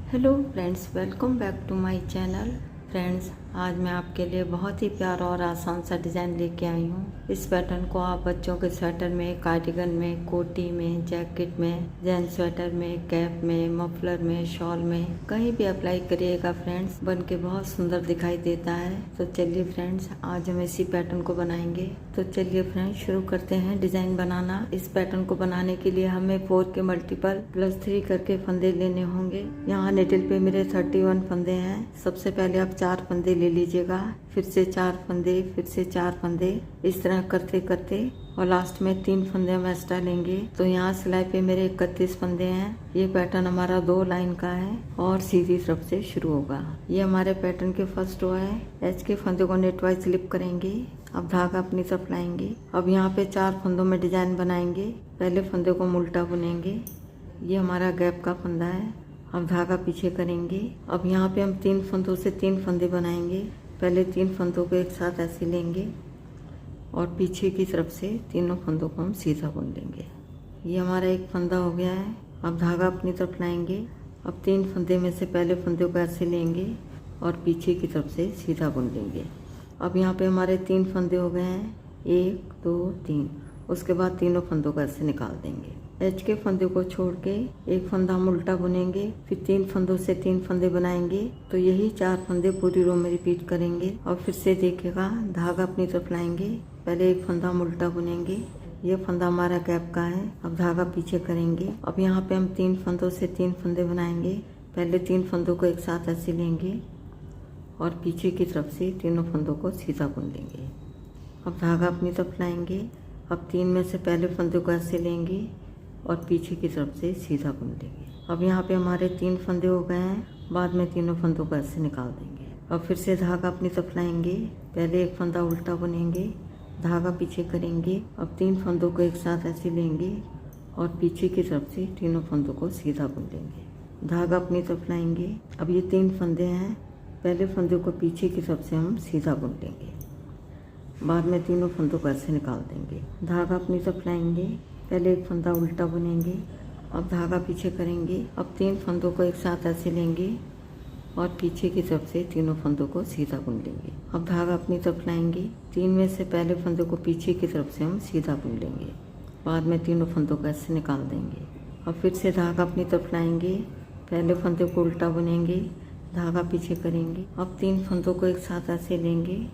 Hello friends, welcome back to my channel. Friends, आज मैं आपके लिए बहुत ही प्यारा और आसान सा डिज़ाइन लेके आई हूँ। इस पैटर्न को आप बच्चों के स्वेटर में, कार्डिगन में, कोटी में, जैकेट में, जेंट्स स्वेटर में, कैप में, मफलर में, शॉल में कहीं भी अप्लाई करिएगा फ्रेंड्स, बन के बहुत सुंदर दिखाई देता है। तो चलिए फ्रेंड्स, आज हम इसी पैटर्न को बनाएंगे। तो चलिए फ्रेंड्स, शुरू करते हैं डिज़ाइन बनाना। इस पैटर्न को बनाने के लिए हमें 4 के मल्टीपल +3 करके फंदे लेने होंगे। यहाँ निडल पे मेरे 31 फंदे हैं। सबसे पहले आप 4 फंदे ले लीजिएगा, फिर से 4 फंदे, फिर से 4 फंदे, इस तरह करते करते और लास्ट में 3 फंदे हम एक्स्ट्रा लेंगे। तो यहाँ सिलाई पे मेरे 31 फंदे हैं। ये पैटर्न हमारा 2 लाइन का है और सीधी तरफ से शुरू होगा। ये हमारे पैटर्न के फर्स्ट रो है। एच के फंदे को नेट वाइज स्लिप करेंगे। अब धागा अपनी तरफ लाएंगे। अब यहाँ पे 4 फंदों में डिजाइन बनाएंगे। पहले फंदे को हम उल्टा बुनेंगे। ये हमारा गैप का फंदा है। अब धागा पीछे करेंगे। अब यहाँ पे हम 3 फंदों से 3 फंदे बनाएंगे। पहले 3 फंदों को एक साथ ऐसे लेंगे और पीछे की तरफ से तीनों फंदों को हम सीधा बुन लेंगे। ये हमारा एक फंदा हो गया है। अब धागा अपनी तरफ लाएंगे। अब 3 फंदे में से पहले फंदे को ऐसे लेंगे और पीछे की तरफ से सीधा बुन लेंगे। अब यहाँ पे हमारे 3 फंदे हो गए हैं, 1 2 3। उसके बाद तीनों फंदों को ऐसे निकाल देंगे। एच के फंदे को छोड़ के एक फंदा हम उल्टा बुनेंगे, फिर 3 फंदों से 3 फंदे बनाएंगे। तो यही 4 फंदे पूरी रो में रिपीट करेंगे। और फिर से देखिएगा, धागा अपनी तरफ लाएंगे। पहले एक फंदा हम उल्टा बुनेंगे। ये फंदा हमारा गैप का है। अब धागा पीछे करेंगे। अब यहाँ पे हम 3 फंदों से 3 फंदे बनाएंगे। पहले 3 फंदों को एक साथ ऐसे लेंगे और पीछे की तरफ से तीनों फंदों को सीधा बुन लेंगे। अब धागा अपनी तरफ लाएंगे। अब 3 में से पहले फंदे को ऐसे लेंगे और पीछे की तरफ से सीधा बुन लेंगे। अब यहाँ पे हमारे 3 फंदे हो गए हैं। बाद में तीनों फंदों को ऐसे निकाल देंगे। अब फिर से धागा अपनी तरफ लाएंगे। पहले एक फंदा उल्टा बुनेंगे, धागा पीछे करेंगे। अब 3 फंदों को एक साथ ऐसे लेंगे और पीछे की तरफ से तीनों फंदों को सीधा बुन लेंगे। धागा अपनी तरफ लाएंगे। अब ये 3 फंदे हैं। पहले फंदे को पीछे की तरफ से हम सीधा बुन लेंगे। बाद में तीनों फंदों को ऐसे निकाल देंगे। धागा अपनी तरफ लाएंगे। पहले एक फंदा उल्टा बुनेंगे। अब धागा पीछे करेंगे। अब 3 फंदों को एक साथ ऐसे लेंगे और पीछे की तरफ से तीनों फंदों को सीधा बुन लेंगे। अब धागा अपनी तरफ लाएंगे। 3 में से पहले फंदे को पीछे की तरफ से हम सीधा बुन लेंगे। बाद में तीनों फंदों को ऐसे निकाल देंगे। अब फिर से धागा अपनी तरफ लाएंगे। पहले फंदे को उल्टा बुनेंगे, धागा पीछे करेंगे। अब 3 फंदों को एक साथ ऐसे लेंगे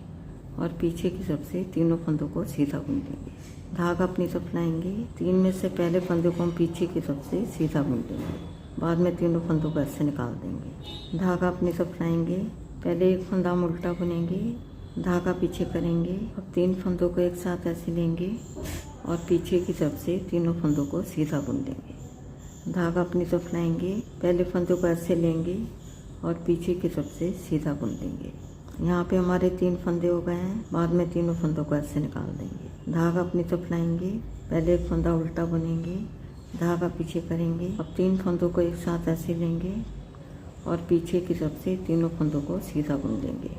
और पीछे की तरफ से तीनों फंदों को सीधा बुन लेंगे। धागा अपनी तरफ लाएंगे। 3 में से पहले फंदे को हम पीछे की तरफ से सीधा बुन लेंगे। बाद में तीनों फंदों को ऐसे निकाल देंगे। धागा अपनी तरफ लाएंगे। पहले एक फंदा हम उल्टा बुनेंगे, धागा पीछे करेंगे। अब 3 फंदों को एक साथ ऐसे लेंगे और पीछे की तरफ से तीनों फंदों को सीधा बुन लेंगे। धागा अपनी तरफ लाएंगे। पहले फंदों को ऐसे लेंगे और पीछे की तरफ से सीधा बुन लेंगे। यहाँ पे हमारे 3 फंदे हो गए हैं। बाद में तीनों फंदों को ऐसे निकाल देंगे। धागा अपनी तरफ लाएंगे। पहले एक फंदा उल्टा बुनेंगे, धागा पीछे करेंगे। अब 3 फंदों को एक साथ ऐसे लेंगे और पीछे की तरफ से तीनों फंदों को सीधा बुन लेंगे।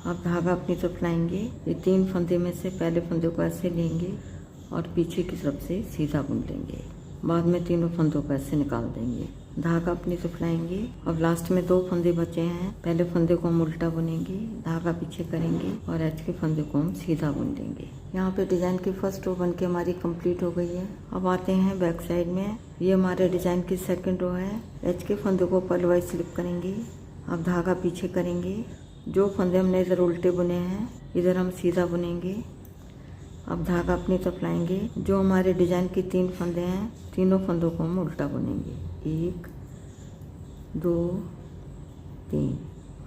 अब धागा अपनी तरफ लाएंगे। ये 3 फंदे में से पहले फंदे को ऐसे लेंगे और पीछे की तरफ से सीधा बुन लेंगे। बाद में तीनों फंदों को ऐसे निकाल देंगे। धागा अपनी तरफ लाएंगे। अब लास्ट में 2 फंदे बचे हैं। पहले फंदे को हम उल्टा बुनेंगे, धागा पीछे करेंगे और एच के फंदे को हम सीधा बुन लेंगे। यहाँ पे डिजाइन की फर्स्ट रो बनके हमारी कंप्लीट हो गई है। अब आते हैं बैक साइड में। ये हमारे डिजाइन की सेकंड रो है। एच के फंदे को पल वाइज स्लिप करेंगे। अब धागा पीछे करेंगे। जो फंदे हमने इधर उल्टे बुने हैं, इधर हम सीधा बुनेंगे। अब धागा अपनी तरफ लाएंगे। जो हमारे डिजाइन की 3 फंदे हैं, तीनों फंदों को हम उल्टा बुनेंगे। 1 2 3।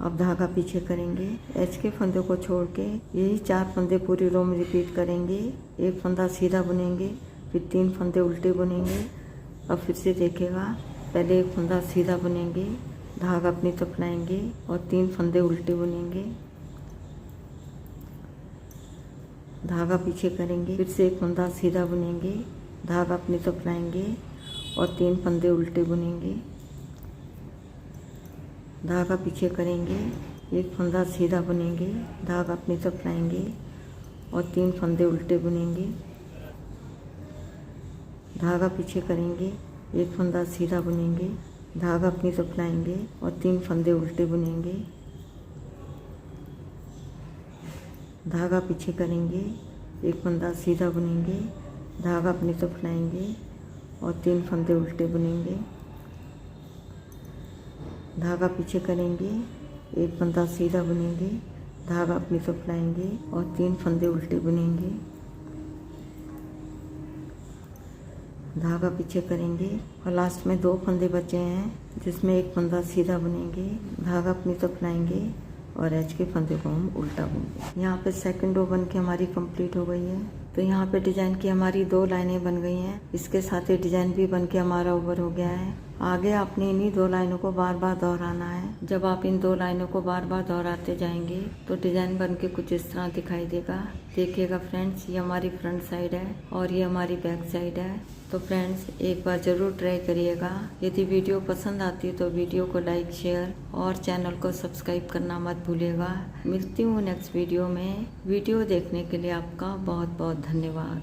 अब धागा पीछे करेंगे। एच के फंदे को छोड़ के यही 4 फंदे पूरी रो में रिपीट करेंगे। एक फंदा सीधा बुनेंगे, फिर 3 फंदे उल्टे बुनेंगे। अब फिर से देखिएगा, पहले एक फंदा सीधा बुनेंगे, धागा अपनी तरफ लाएंगे और 3 फंदे उल्टे बुनेंगे। धागा पीछे करेंगे, फिर से एक फंदा सीधा बुनेंगे, धागा अपनी तरफ लाएंगे और 3 फंदे उल्टे बुनेंगे। धागा पीछे करेंगे, एक फंदा सीधा बुनेंगे, धागा अपनी तरफ लाएंगे और 3 फंदे उल्टे बुनेंगे। धागा पीछे करेंगे, एक फंदा सीधा बुनेंगे, धागा अपनी तरफ लाएंगे और 3 फंदे उल्टे बुनेंगे, धागा पीछे करेंगे, एक फंदा सीधा बुनेंगे, धागा अपनी तरफ लाएंगे और 3 फंदे उल्टे बुनेंगे, धागा पीछे करेंगे, एक फंदा सीधा बुनेंगे, धागा अपनी तरफ लाएंगे और 3 फंदे उल्टे बुनेंगे, धागा पीछे करेंगे और लास्ट में 2 फंदे बचे हैं जिसमें एक फंदा सीधा बुनेंगे, धागा अपनी तरफ लाएंगे और एज के फंदे को हम उल्टा बुनेंगे। यहाँ पे सेकंड रो बन के हमारी कंप्लीट हो गई है। तो यहाँ पे डिजाइन की हमारी 2 लाइनें बन गई हैं। इसके साथ ही डिजाइन भी बन के हमारा ओवर हो गया है। आगे आपने इन्हीं 2 लाइनों को बार बार दोहराना है। जब आप इन 2 लाइनों को बार बार दोहराते जाएंगे तो डिजाइन बन के कुछ इस तरह दिखाई देगा। देखिएगा फ्रेंड्स, ये हमारी फ्रंट साइड है और ये हमारी बैक साइड है। तो फ्रेंड्स एक बार ज़रूर ट्राई करिएगा। यदि वीडियो पसंद आती है तो वीडियो को लाइक, शेयर और चैनल को सब्सक्राइब करना मत भूलिएगा। मिलती हूँ नेक्स्ट वीडियो में। वीडियो देखने के लिए आपका बहुत बहुत धन्यवाद।